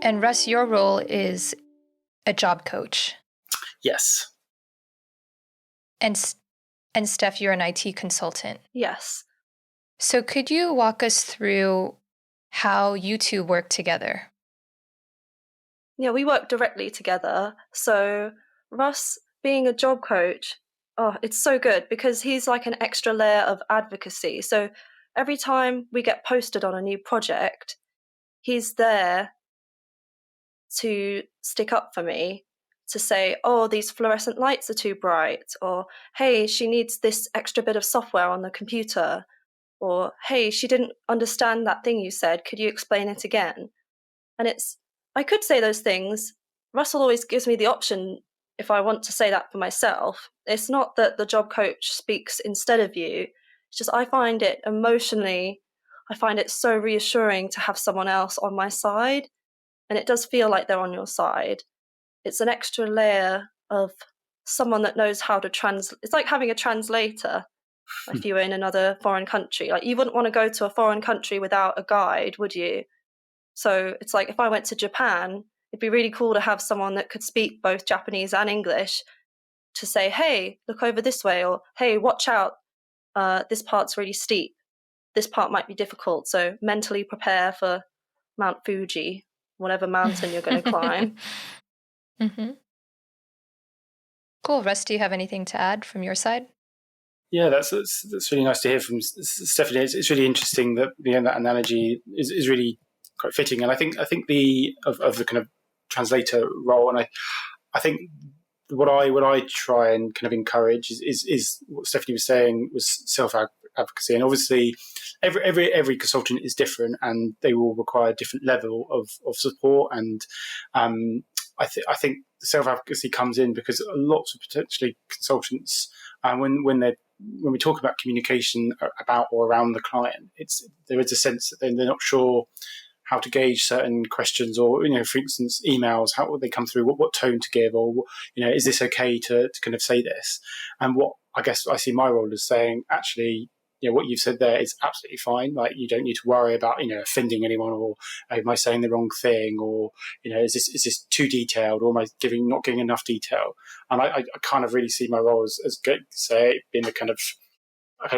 And Russ, your role is a job coach. Yes. And Steph, you're an IT consultant. Yes. So could you walk us through how you two work together? Yeah, we work directly together. So Russ, being a job coach, it's so good because he's like an extra layer of advocacy. So every time we get posted on a new project, he's there to stick up for me, to say, oh, these fluorescent lights are too bright, or hey, she needs this extra bit of software on the computer, or hey, she didn't understand that thing you said, could you explain it again? And I could say those things. Russell always gives me the option if I want to say that for myself. It's not that the job coach speaks instead of you. It's just I find it so reassuring to have someone else on my side. And it does feel like they're on your side. It's an extra layer of someone that knows how to translate. It's like having a translator if you were in another foreign country. Like, you wouldn't want to go to a foreign country without a guide, would you? So it's like if I went to Japan, it'd be really cool to have someone that could speak both Japanese and English to say, hey, look over this way, or hey, watch out, this part's really steep. This part might be difficult, so mentally prepare for Mount Fuji, whatever mountain you're going to climb. Mm-hmm. Cool. Russ, do you have anything to add from your side? Yeah, that's really nice to hear from Stephanie. It's really interesting that that analogy is really quite fitting, and I think the of the kind of translator role, and I think what I try and kind of encourage is what Stephanie was saying, was self-advocacy, and obviously every consultant is different, and they will require a different level of support, and I think the self-advocacy comes in because lots of potentially consultants, when we talk about communication about or around the client, there is a sense that they're not sure how to gauge certain questions, or for instance, emails, how will they come through, what tone to give, or is this okay to kind of say this? And what I guess I see my role as saying, actually, what you've said there is absolutely fine. Like, you don't need to worry about offending anyone, or am I saying the wrong thing, or is this too detailed, or am I not giving enough detail? And I kind of really see my role as being the kind of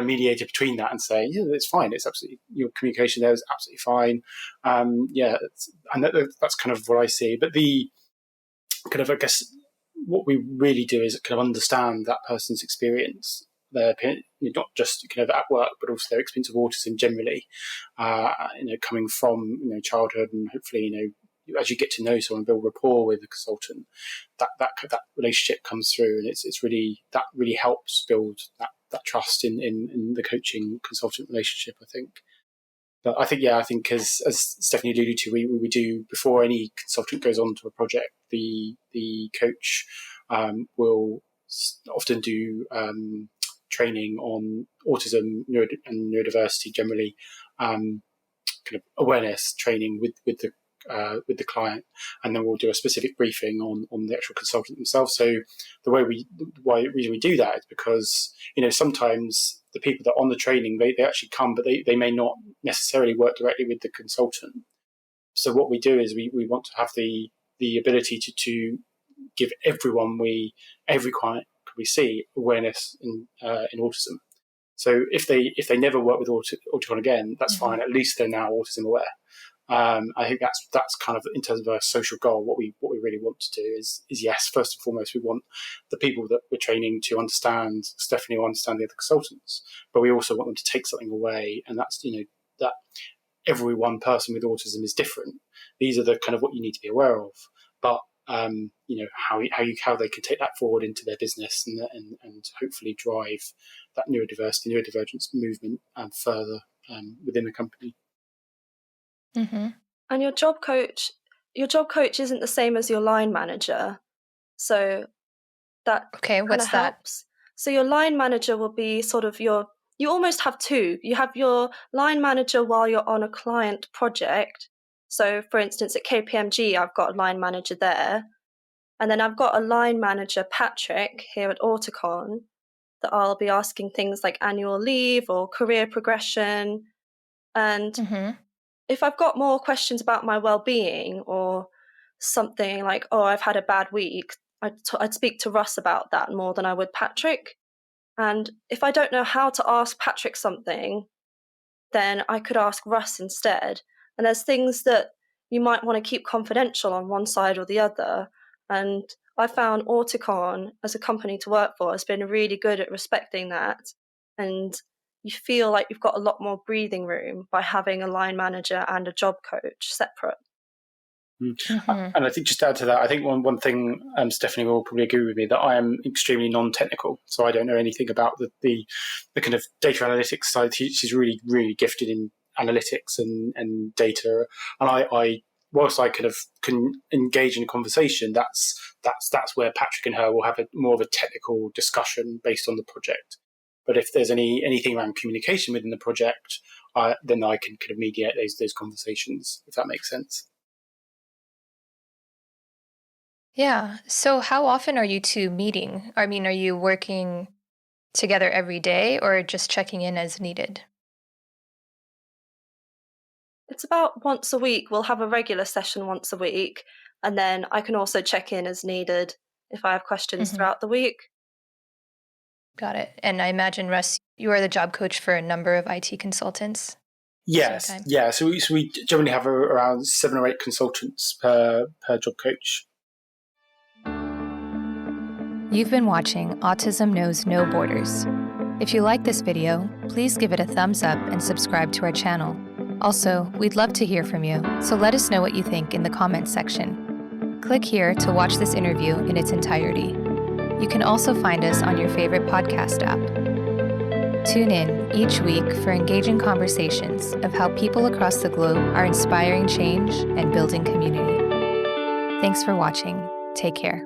mediator between that, and say, yeah, it's fine. It's absolutely, your communication there is absolutely fine. And that's kind of what I see. But the kind of, I guess, what we really do is kind of understand that person's experience, their opinion, not just kind of at work, but also their experience of autism generally. Coming from childhood, and hopefully as you get to know someone, build rapport with the consultant, that relationship comes through, and it's really, that really helps build that trust in the coaching consultant relationship, I think. But I think as Stephanie alluded to, we do, before any consultant goes on to a project, the coach will often do training on autism and neurodiversity generally, kind of awareness training with the client, and then we'll do a specific briefing on the actual consultant themselves. So the reason we do that is because sometimes the people that are on the training, they actually come, but they may not necessarily work directly with the consultant. So what we do is we want to have the ability to give every client we see awareness in autism. So if they never work with Auticon again, that's fine. At least they're now autism aware. I think that's kind of, in terms of a social goal, what we really want to do is yes, first and foremost, we want the people that we're training to understand Stephanie, or understand the other consultants, but we also want them to take something away, and that's that every one person with autism is different. These are the kind of what you need to be aware of, but how they can take that forward into their business, and hopefully drive that neurodivergence movement further within the company. Mm-hmm. And your job coach isn't the same as your line manager, so that what's that? helps. So your line manager will be sort of you almost have two. You have your line manager while you're on a client project. So for instance, at KPMG, I've got a line manager there, and then I've got a line manager, Patrick, here at Auticon, that I'll be asking things like annual leave or career progression. And if I've got more questions about my well-being, or something like, oh, I've had a bad week, I'd speak to Russ about that more than I would Patrick. And if I don't know how to ask Patrick something, then I could ask Russ instead. And there's things that you might want to keep confidential on one side or the other. And I found Auticon as a company to work for has been really good at respecting that. And you feel like you've got a lot more breathing room by having a line manager and a job coach separate. Mm-hmm. And I think just to add to that, I think one thing Stephanie will probably agree with me that I am extremely non-technical, so I don't know anything about the kind of data analytics side. She's really, really gifted in analytics and data, and I whilst I kind of can engage in a conversation, that's where Patrick and her will have more of a technical discussion based on the project. But if there's anything around communication within the project, then I can kind of mediate those conversations, if that makes sense. Yeah. So how often are you two meeting? I mean, are you working together every day or just checking in as needed? It's about once a week. We'll have a regular session once a week, and then I can also check in as needed if I have questions throughout the week. Got it. And I imagine, Russ, you are the job coach for a number of IT consultants. Yes, yeah. So we generally have around 7 or 8 consultants per job coach. You've been watching Autism Knows No Borders. If you like this video, please give it a thumbs up and subscribe to our channel. Also, we'd love to hear from you, so let us know what you think in the comments section. Click here to watch this interview in its entirety. You can also find us on your favorite podcast app. Tune in each week for engaging conversations of how people across the globe are inspiring change and building community. Thanks for watching. Take care.